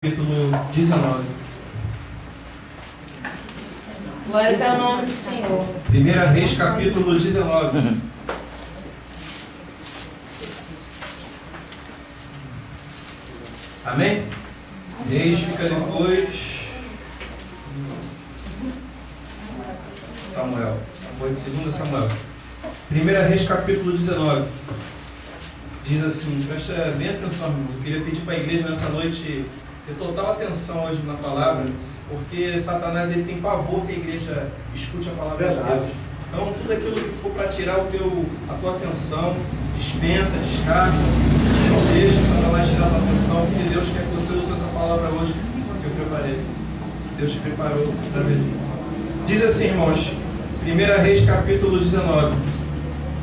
Capítulo 19. Glórias ao nome do Senhor. 1 Reis, capítulo 19. Amém? Reis fica depois. Samuel. Depois de 2 Samuel. 1 Reis, capítulo 19. Diz assim, presta bem atenção, irmão. Eu queria pedir para a igreja nessa noite ter total atenção hoje na palavra, porque Satanás ele tem pavor que a igreja escute a palavra de Deus. Então, tudo aquilo que for para tirar a tua atenção, dispensa, descarta, não deixa Satanás tirar a tua atenção, porque Deus quer que você use essa palavra hoje que eu preparei. Deus te preparou para ver. Diz assim, irmãos, 1 Reis, capítulo 19.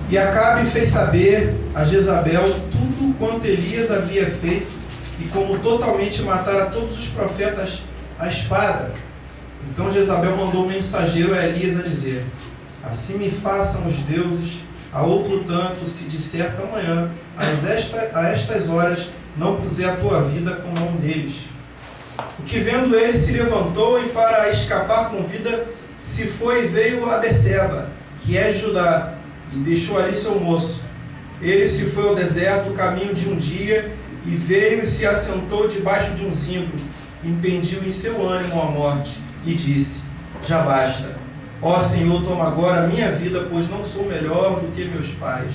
E Acabe fez saber a Jezabel tudo quanto Elias havia feito e como totalmente matara todos os profetas à espada. Então Jezabel mandou um mensageiro a Elias a dizer: assim me façam os deuses a outro tanto, se de certo amanhã, a estas horas, não puser a tua vida como um deles. O que vendo ele se levantou e para escapar com vida se foi e veio a Beceba, que é de Judá, e deixou ali seu moço. Ele se foi ao deserto, caminho de um dia, e veio e se assentou debaixo de um zimbro, impediu em seu ânimo a morte, e disse: já basta. Ó Senhor, toma agora a minha vida, pois não sou melhor do que meus pais.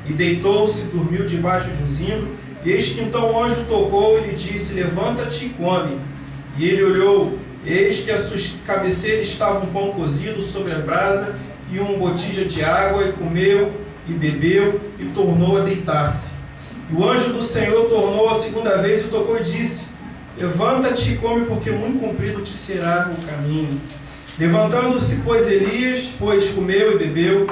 E deitou-se, dormiu debaixo de um zimbro, e eis que então o anjo tocou e lhe disse: levanta-te e come. E ele olhou, eis que à sua cabeceira estava um pão cozido sobre a brasa, e uma botija de água, e comeu, e bebeu, e tornou a deitar-se. E o anjo do Senhor tornou a segunda vez, e tocou e disse: levanta-te e come, porque muito comprido te será o caminho. Levantando-se, Elias, comeu e bebeu,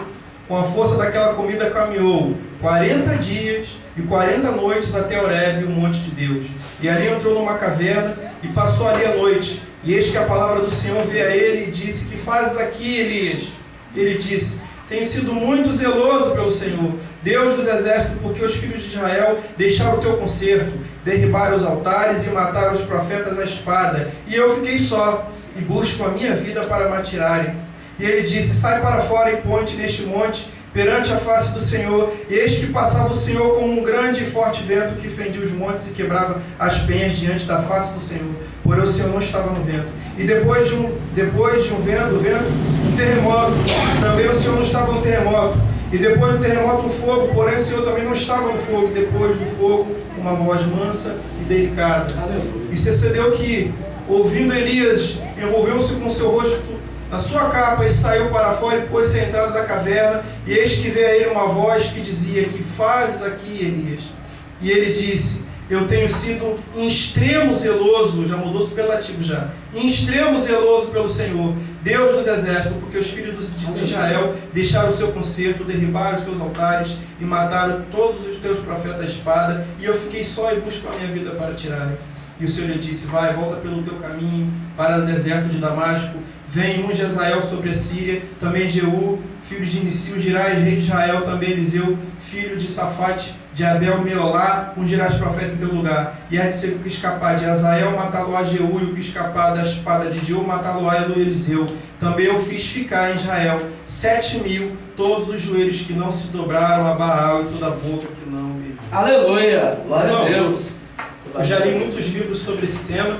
com a força daquela comida caminhou 40 dias e 40 noites até Horebe, o monte de Deus. E ali entrou numa caverna, e passou ali a noite. E eis que a palavra do Senhor veio a ele, e disse: que fazes aqui, Elias? Ele disse: tenho sido muito zeloso pelo Senhor, Deus dos exércitos, porque os filhos de Israel deixaram o teu concerto, derribaram os altares e mataram os profetas à espada, e eu fiquei só, e busco a minha vida para me atirarem. E ele disse: sai para fora e põe-te neste monte, perante a face do Senhor. E eis que passava o Senhor como um grande e forte vento, que fendia os montes e quebrava as penhas diante da face do Senhor, porém o Senhor não estava no vento. E depois de um vento, um terremoto, também o Senhor não estava no terremoto. E depois do terremoto, um fogo, porém o Senhor também não estava no fogo. E depois do fogo, uma voz mansa e delicada. E sucedeu que, ouvindo Elias, envolveu-se com seu rosto na sua capa e saiu para fora e pôs-se à entrada da caverna. E eis que veio a ele uma voz que dizia: que fazes aqui, Elias? E ele disse: eu tenho sido em extremo zeloso, já mudou o superlativo já, em extremo zeloso pelo Senhor, Deus dos exércitos, porque os filhos de Israel deixaram o seu concerto, derribaram os teus altares e mataram todos os teus profetas à espada, e eu fiquei só e busco a minha vida para tirarem. E o Senhor lhe disse: vai, volta pelo teu caminho para o deserto de Damasco, vem unge Hazael sobre a Síria, também Jeú, filho de Nissi, ungirás rei de Israel, também Eliseu, filho de Safate, de Abel Meolá, ungirás profeta em teu lugar. E há de ser o que escapar de Hazael, matá-lo a Jeú, e o que escapar da espada de Jeú, matá-lo a Eliseu. Também eu fiz ficar em Israel 7.000, todos os joelhos que não se dobraram a Baal, e toda a boca que não beijou. Aleluia! Glória a Deus! Eu já li muitos livros sobre esse tema,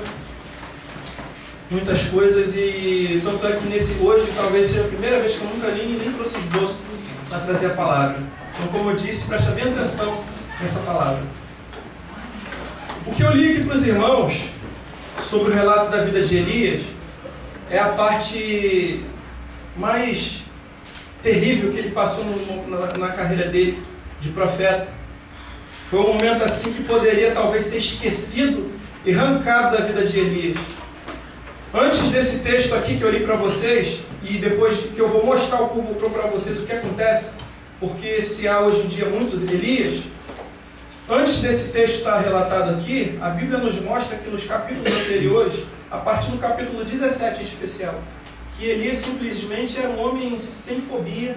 muitas coisas, e tanto é que hoje talvez seja a primeira vez que eu nunca li e nem trouxe esboço para trazer a palavra. Então, como eu disse, presta bem atenção nessa palavra. O que eu li aqui para os irmãos sobre o relato da vida de Elias é a parte mais terrível que ele passou na carreira dele de profeta. Foi um momento assim que poderia talvez ser esquecido e arrancado da vida de Elias. Antes desse texto aqui que eu li para vocês, e depois que eu vou mostrar para vocês o que acontece, porque se há hoje em dia muitos Elias, antes desse texto estar relatado aqui, a Bíblia nos mostra que nos capítulos anteriores, a partir do capítulo 17 em especial, que Elias simplesmente era um homem sem fobia,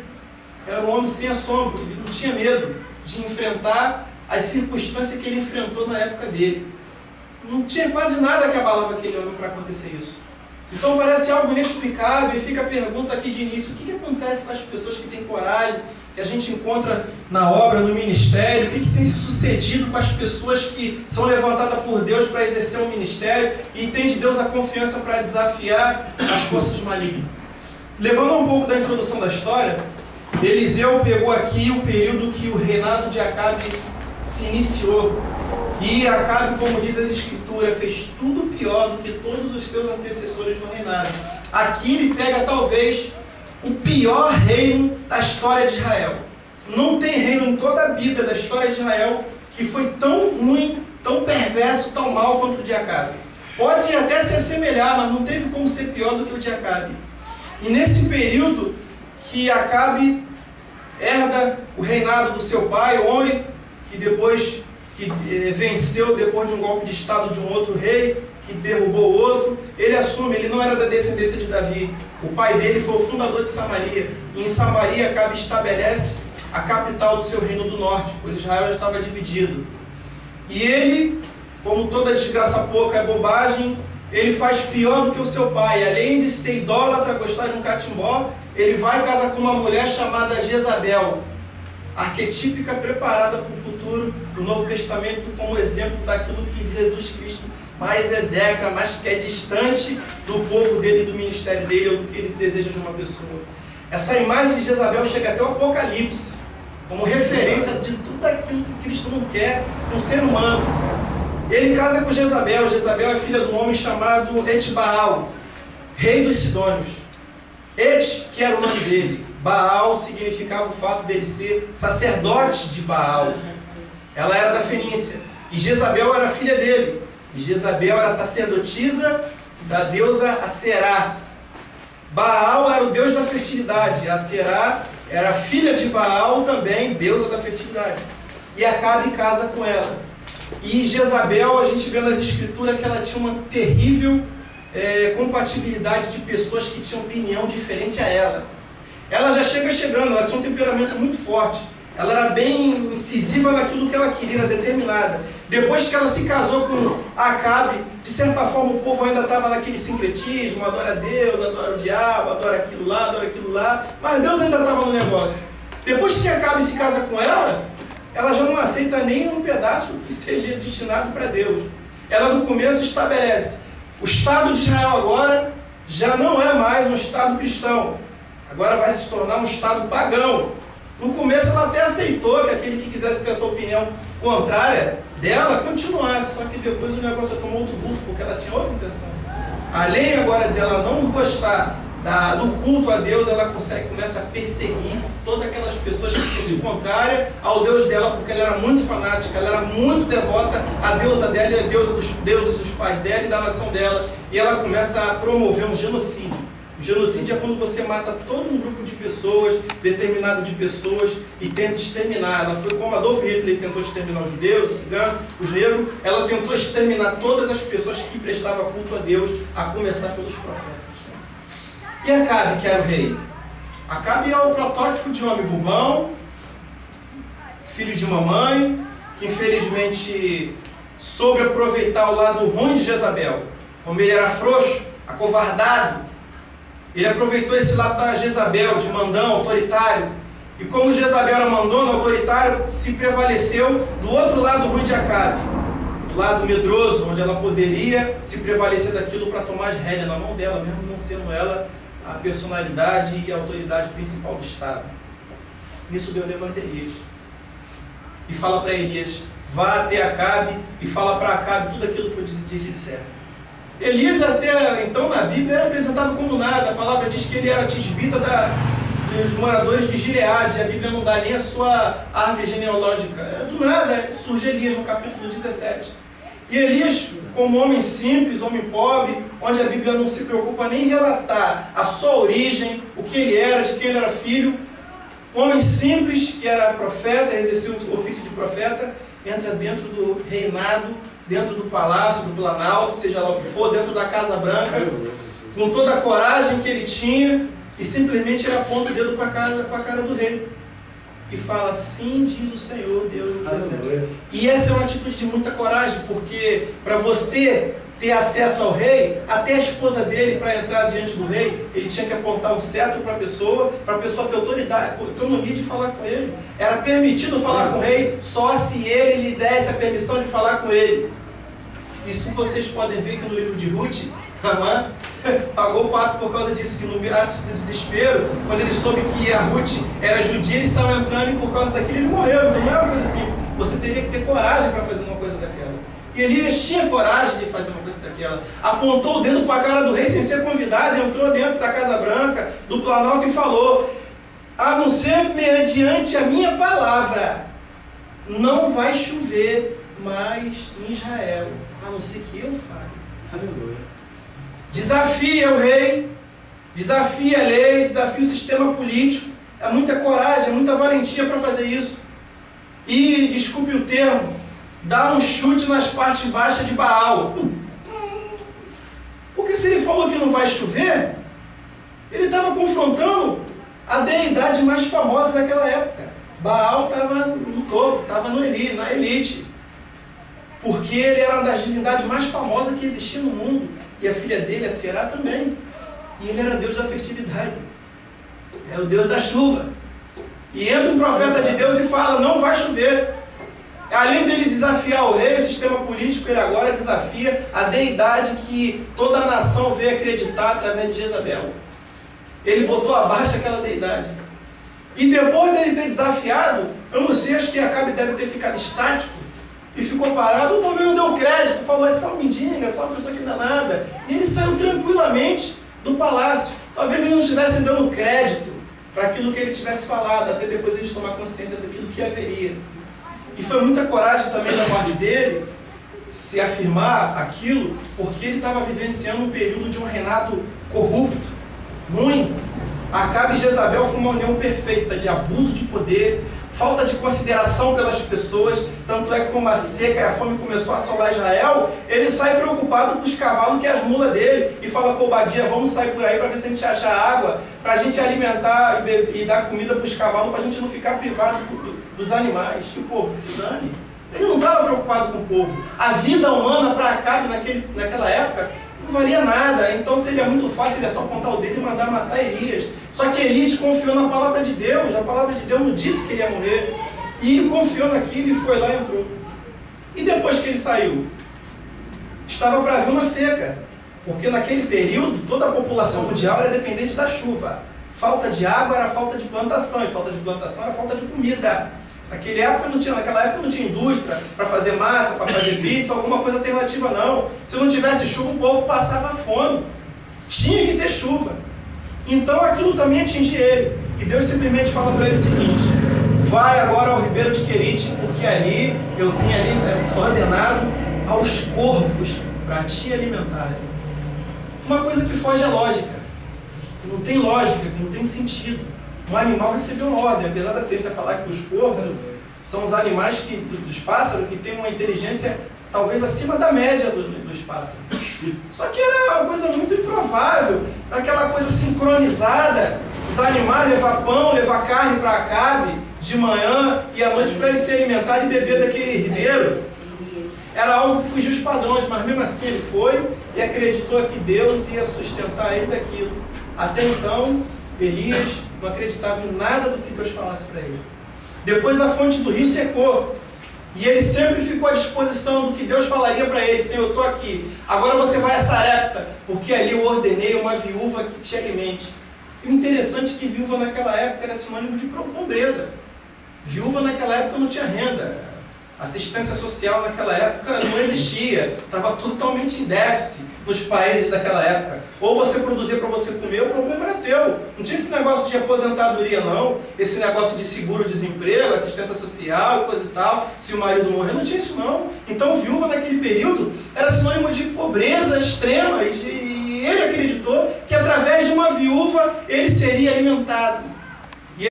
era um homem sem assombro, ele não tinha medo de enfrentar as circunstâncias que ele enfrentou na época dele. não tinha quase nada que abalava aquele homem para acontecer isso. Então parece algo inexplicável e fica a pergunta aqui de início: o que acontece com as pessoas que têm coragem, que a gente encontra na obra, no ministério? O que tem se sucedido com as pessoas que são levantadas por Deus para exercer um ministério e têm de Deus a confiança para desafiar as forças malignas? Levando um pouco da introdução da história, Eliseu pegou aqui o período que o reinado de Acabe se iniciou. E Acabe, como diz as Escrituras, fez tudo pior do que todos os seus antecessores no reinado. Aqui ele pega talvez o pior reino da história de Israel. Não tem reino em toda a Bíblia da história de Israel que foi tão ruim, tão perverso, tão mal quanto o de Acabe. Pode até se assemelhar, mas não teve como ser pior do que o de Acabe. E nesse período que Acabe herda o reinado do seu pai, Omri, que depois venceu depois de um golpe de estado de um outro rei, que derrubou o outro, ele assume, ele não era da descendência de Davi. O pai dele foi o fundador de Samaria. E em Samaria Acabe estabelece a capital do seu reino do norte, pois Israel já estava dividido. E ele, como toda desgraça pouca é bobagem, ele faz pior do que o seu pai. Além de ser idólatra, gostar de um catimbó, ele vai casar com uma mulher chamada Jezabel, arquetípica, preparada para o futuro do Novo Testamento, como exemplo daquilo que Jesus Cristo mais execra, mais que é distante do povo dele, do ministério dele, ou do que ele deseja de uma pessoa. Essa imagem de Jezabel chega até o Apocalipse, como referência de tudo aquilo que Cristo não quer no ser humano. Ele casa com Jezabel. Jezabel é filha de um homem chamado Etbaal, rei dos Sidônios. Et, que era o nome dele. Baal significava o fato dele ser sacerdote de Baal. Ela era da Fenícia. E Jezabel era filha dele. E Jezabel era sacerdotisa da deusa Aserá. Baal era o deus da fertilidade. Aserá era filha de Baal também, deusa da fertilidade. E Acabe casa com ela. E Jezabel, a gente vê nas escrituras que ela tinha uma terrível compatibilidade de pessoas que tinham opinião diferente a ela. Ela já chegando, ela tinha um temperamento muito forte. Ela era bem incisiva naquilo que ela queria, era determinada. Depois que ela se casou com Acabe, de certa forma o povo ainda estava naquele sincretismo, adora Deus, adora o diabo, adora aquilo lá, mas Deus ainda estava no negócio. Depois que Acabe se casa com ela já não aceita nem um pedaço que seja destinado para Deus. Ela no começo estabelece: o Estado de Israel agora já não é mais um Estado cristão, agora vai se tornar um Estado pagão. No começo ela até aceitou que aquele que quisesse ter a sua opinião contrária dela continuasse, só que depois o negócio tomou outro vulto, porque ela tinha outra intenção. Além agora dela não gostar do culto a Deus, ela começa a perseguir todas aquelas pessoas que fossem contrárias ao Deus dela, porque ela era muito fanática, ela era muito devota à deusa dela e à deusa dos deuses dos pais dela e da nação dela, e ela começa a promover um genocídio. O genocídio é quando você mata todo um grupo de pessoas, determinado de pessoas, e tenta exterminar. Ela foi como Adolf Hitler tentou exterminar os judeus, os ciganos, os negros. Ela tentou exterminar todas as pessoas que prestavam culto a Deus, a começar pelos profetas. E Acabe, que era o rei? Acabe é o protótipo de um homem bobão, filho de mamãe, que infelizmente soube aproveitar o lado ruim de Jezabel. Como ele era frouxo, acovardado, ele aproveitou esse lado da Jezabel, de mandão, autoritário. E como Jezabel era mandona, autoritário, se prevaleceu do outro lado ruim de Acabe, do lado medroso, onde ela poderia se prevalecer daquilo para tomar as rédeas na mão dela, mesmo não sendo ela a personalidade e a autoridade principal do Estado. Nisso Deus levanta Elias e fala para Elias: vá até Acabe e fala para Acabe tudo aquilo que eu disser. Elias até então na Bíblia é apresentado como nada. A palavra diz que ele era tisbita dos moradores de Gileade. A Bíblia não dá nem a sua árvore genealógica. Do nada surge Elias no capítulo 17. E Elias, como homem simples, homem pobre, onde a Bíblia não se preocupa nem em relatar a sua origem, o que ele era, de quem ele era filho, um homem simples que era profeta, exercia o ofício de profeta, entra dentro do reinado, dentro do palácio, do planalto, seja lá o que for, dentro da Casa Branca, com toda a coragem que ele tinha, e simplesmente ele aponta o dedo para a cara do rei. e fala, assim diz o Senhor, Deus dos exércitos. Aleluia. E essa é uma atitude de muita coragem, porque para você ter acesso ao rei, até a esposa dele, para entrar diante do rei, ele tinha que apontar um cetro para a pessoa ter autonomia de falar com ele. Era permitido falar com o rei só se ele lhe desse a permissão de falar com ele. Isso vocês podem ver que no livro de Ruth, Naamã pagou o pato por causa disso, que no ato de desespero, quando ele soube que a Ruth era judia, ele saiu entrando e por causa daquilo ele morreu. Então não é uma coisa assim, você teria que ter coragem para fazer uma coisa daquela. E Elias tinha coragem de fazer uma coisa daquela. Apontou o dedo para a cara do rei sem ser convidado, entrou dentro da Casa Branca, do Planalto e falou, a não ser mediante a minha palavra, não vai chover mais em Israel, a não ser que eu fale. Aleluia. Desafia o rei, desafia a lei, desafia o sistema político. É muita coragem, é muita valentia para fazer isso. E, desculpe o termo, dá um chute nas partes baixas de Baal. Porque se ele falou que não vai chover, ele estava confrontando a deidade mais famosa daquela época. Baal estava no topo, estava na elite. Porque ele era uma das divindades mais famosas que existia no mundo. E a filha dele, a Será, também. E ele era Deus da fertilidade. É o Deus da chuva. E entra um profeta de Deus e fala, não vai chover. Além dele desafiar o rei, o sistema político, ele agora desafia a deidade que toda a nação veio acreditar através de Jezabel. Ele botou abaixo aquela deidade. E depois dele ter desafiado, eu não sei, acho que Acabe deve ter ficado estático e ficou parado, ou talvez não deu crédito, falou, é só um mendigo, é só uma pessoa que não dá nada. E ele saiu tranquilamente do palácio. Talvez ele não estivesse dando crédito para aquilo que ele tivesse falado, até depois ele tomar consciência daquilo que haveria. E foi muita coragem também da parte dele se afirmar aquilo, porque ele estava vivenciando um período de um reinado corrupto, ruim. Acabe e Jezabel foi uma união perfeita de abuso de poder, falta de consideração pelas pessoas, tanto é que como a seca e a fome começou a assolar Israel, ele sai preocupado com os cavalos que é as mulas dele, e fala com Obadia, vamos sair por aí para ver se a gente acha água, para a gente alimentar e dar comida para os cavalos, para a gente não ficar privado dos animais. E o povo, que se dane. Ele não estava preocupado com o povo. A vida humana para Acabe naquela época não valia nada. Então seria muito fácil ele só apontar o dedo e mandar matar Elias. Só que Elias confiou na palavra de Deus. A palavra de Deus não disse que ele ia morrer. E ele confiou naquilo e foi lá e entrou. E depois que ele saiu, estava para vir uma seca. Porque naquele período toda a população mundial era dependente da chuva. Falta de água era falta de plantação. E falta de plantação era falta de comida. Naquela época não tinha indústria para fazer massa, para fazer pizza, alguma coisa alternativa não. Se não tivesse chuva, o povo passava fome. Tinha que ter chuva. Então aquilo também atingia ele. E Deus simplesmente fala para ele o seguinte, vai agora ao ribeiro de Querite, porque ali eu tinha ordenado aos corvos para te alimentarem. Uma coisa que foge à lógica, que não tem lógica, que não tem sentido. Um animal recebeu uma ordem, apesar da ciência falar que os corvos são os animais dos pássaros que têm uma inteligência talvez acima da média dos pássaros. Só que era uma coisa muito improvável, aquela coisa sincronizada, os animais levar pão, levar carne para Acabe de manhã e à noite para ele se alimentar e beber daquele ribeiro. Era algo que fugiu os padrões, mas mesmo assim ele foi e acreditou que Deus ia sustentar ele daquilo. Até então, Elias não acreditava em nada do que Deus falasse para ele. Depois a fonte do rio secou. E ele sempre ficou à disposição do que Deus falaria para ele. Senhor, eu estou aqui. Agora você vai a Sarepta, porque ali eu ordenei uma viúva que te alimente. E o interessante é que viúva naquela época era sinônimo de pobreza. Viúva naquela época não tinha renda. Assistência social naquela época não existia. Estava totalmente em déficit nos países daquela época. Ou você produzia para você comer, o problema era teu. Não tinha esse negócio de aposentadoria não, esse negócio de seguro-desemprego, assistência social, coisa e tal, se o marido morrer, não tinha isso não. Então viúva naquele período era sinônimo de pobreza extrema, e ele acreditou que através de uma viúva ele seria alimentado.